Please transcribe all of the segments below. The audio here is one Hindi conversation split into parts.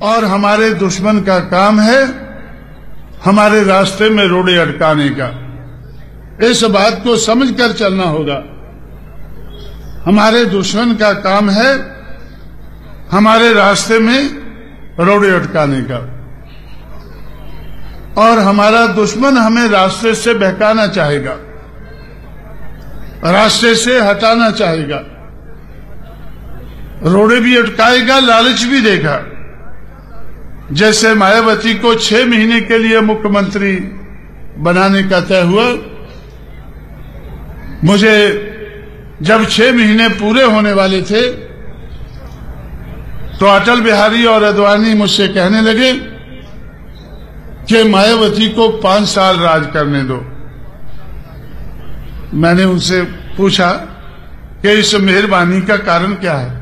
और हमारे दुश्मन का काम है हमारे रास्ते में रोड़े अटकाने का। इस बात को समझकर चलना होगा। हमारे दुश्मन का काम है हमारे रास्ते में रोड़े अटकाने का, और हमारा दुश्मन हमें रास्ते से बहकाना चाहेगा, रास्ते से हटाना चाहेगा, रोड़े भी अटकाएगा, लालच भी देगा। जैसे मायावती को 6 महीने के लिए मुख्यमंत्री बनाने का तय हुआ, मुझे जब 6 महीने पूरे होने वाले थे तो अटल बिहारी और आडवाणी मुझसे कहने लगे कि मायावती को 5 साल राज करने दो। मैंने उनसे पूछा कि इस मेहरबानी का कारण क्या है?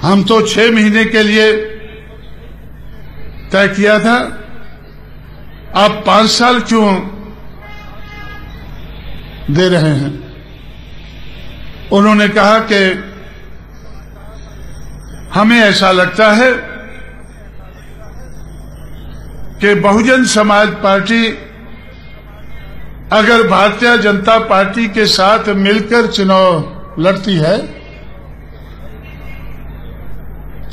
हम तो 6 महीने के लिए तय किया था, आप 5 साल क्यों दे रहे हैं? उन्होंने कहा कि हमें ऐसा लगता है कि बहुजन समाज पार्टी अगर भारतीय जनता पार्टी के साथ मिलकर चुनाव लड़ती है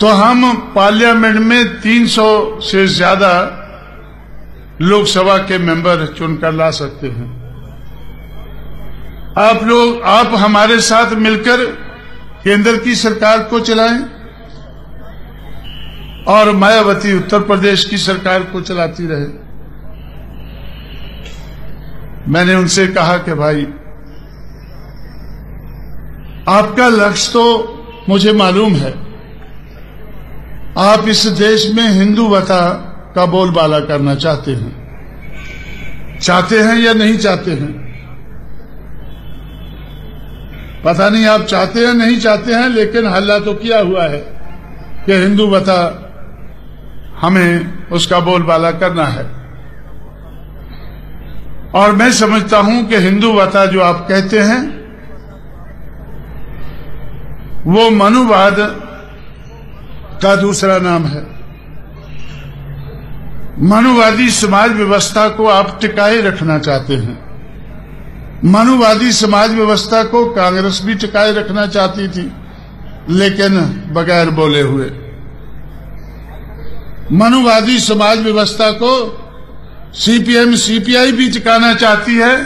तो हम पार्लियामेंट में 300 से ज्यादा लोकसभा के मेंबर चुनकर ला सकते हैं। आप हमारे साथ मिलकर केंद्र की सरकार को चलाएं और मायावती उत्तर प्रदेश की सरकार को चलाती रहे। मैंने उनसे कहा कि भाई, आपका लक्ष्य तो मुझे मालूम है, आप इस देश में हिंदुवता का बोलबाला करना चाहते हैं या नहीं चाहते हैं? पता नहीं आप चाहते हैं नहीं चाहते हैं, लेकिन हल्ला तो किया हुआ है कि हिंदुवता हमें उसका बोलबाला करना है। और मैं समझता हूं कि हिंदुवता जो आप कहते हैं वो मनुवाद का दूसरा नाम है। मनुवादी समाज व्यवस्था को आप टिकाए रखना चाहते हैं। मनुवादी समाज व्यवस्था को कांग्रेस भी टिकाए रखना चाहती थी, लेकिन बगैर बोले हुए। मनुवादी समाज व्यवस्था को सीपीएम सीपीआई भी टिकाना चाहती है,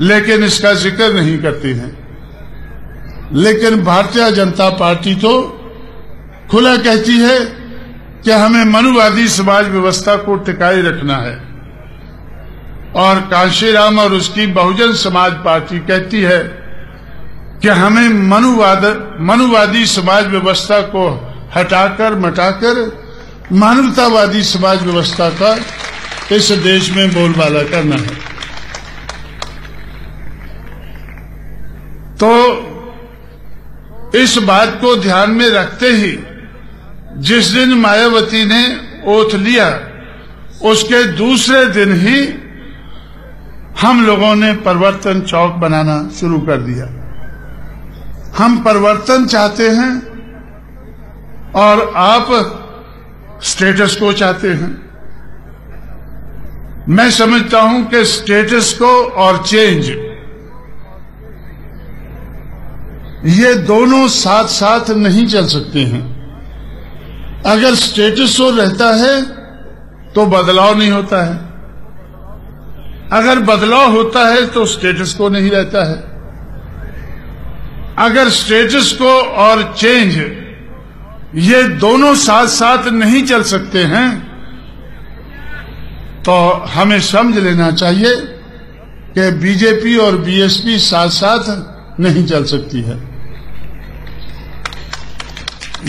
लेकिन इसका जिक्र नहीं करती है। लेकिन भारतीय जनता पार्टी तो खुला कहती है कि हमें मनुवादी समाज व्यवस्था को टिकाए रखना है, और कांशीराम और उसकी बहुजन समाज पार्टी कहती है कि हमें मनुवादी समाज व्यवस्था को हटाकर मटाकर मानवतावादी समाज व्यवस्था का इस देश में बोलबाला करना है। तो इस बात को ध्यान में रखते ही जिस दिन मायावती ने ओथ लिया, उसके दूसरे दिन ही हम लोगों ने परिवर्तन चौक बनाना शुरू कर दिया। हम परिवर्तन चाहते हैं और आप स्टेटस को चाहते हैं। मैं समझता हूं कि स्टेटस को और चेंज, ये दोनों साथ साथ नहीं चल सकते हैं। अगर स्टेटस को रहता है तो बदलाव नहीं होता है, अगर बदलाव होता है तो स्टेटस को नहीं रहता है। अगर स्टेटस को और चेंज ये दोनों साथ साथ नहीं चल सकते हैं तो हमें समझ लेना चाहिए कि बीजेपी और बीएसपी साथ साथ नहीं चल सकती है।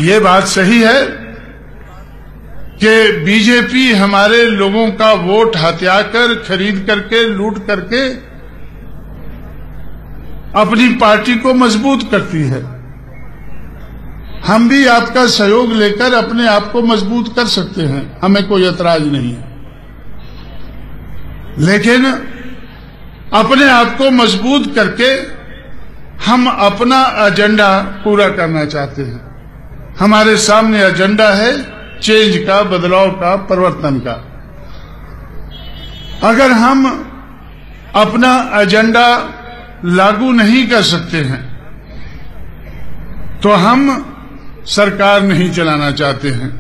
ये बात सही है कि बीजेपी हमारे लोगों का वोट हथियाकर, खरीद करके, लूट करके अपनी पार्टी को मजबूत करती है। हम भी आपका सहयोग लेकर अपने आप को मजबूत कर सकते हैं, हमें कोई ऐतराज नहीं है। लेकिन अपने आप को मजबूत करके हम अपना एजेंडा पूरा करना चाहते हैं। हमारे सामने एजेंडा है चेंज का, बदलाव का, परिवर्तन का। अगर हम अपना एजेंडा लागू नहीं कर सकते हैं तो हम सरकार नहीं चलाना चाहते हैं।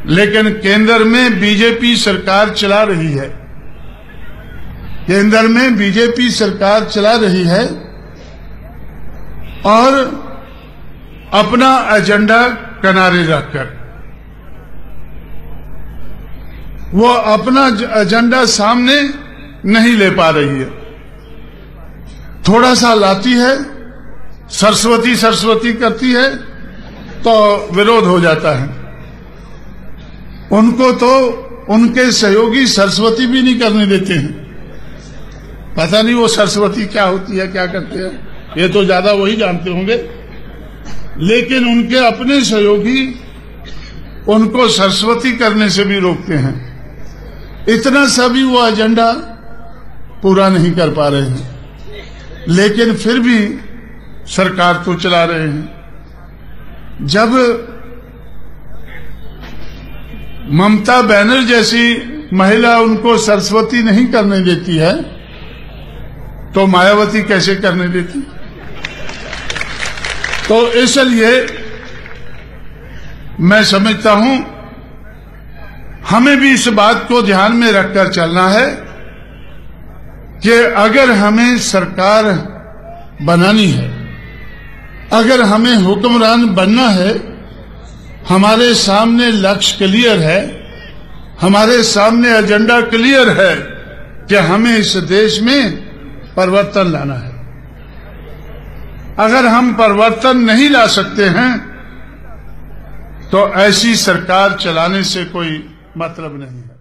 लेकिन केंद्र में बीजेपी सरकार चला रही है, केंद्र में बीजेपी सरकार चला रही है और अपना एजेंडा किनारे रखकर वो अपना एजेंडा सामने नहीं ले पा रही है। थोड़ा सा लाती है, सरस्वती सरस्वती करती है तो विरोध हो जाता है। उनको तो उनके सहयोगी सरस्वती भी नहीं करने देते हैं। पता नहीं वो सरस्वती क्या होती है, क्या करते हैं, ये तो ज्यादा वही जानते होंगे। लेकिन उनके अपने सहयोगी उनको सरस्वती करने से भी रोकते हैं। इतना सा भी वो एजेंडा पूरा नहीं कर पा रहे हैं, लेकिन फिर भी सरकार तो चला रहे हैं। जब ममता बनर्जी जैसी महिला उनको सरस्वती नहीं करने देती है तो मायावती कैसे करने देती? तो इसलिए मैं समझता हूं हमें भी इस बात को ध्यान में रखकर चलना है कि अगर हमें सरकार बनानी है, अगर हमें हुक्मरान बनना है, हमारे सामने लक्ष्य क्लियर है, हमारे सामने एजेंडा क्लियर है कि हमें इस देश में परिवर्तन लाना है। अगर हम परिवर्तन नहीं ला सकते हैं तो ऐसी सरकार चलाने से कोई मतलब नहीं है।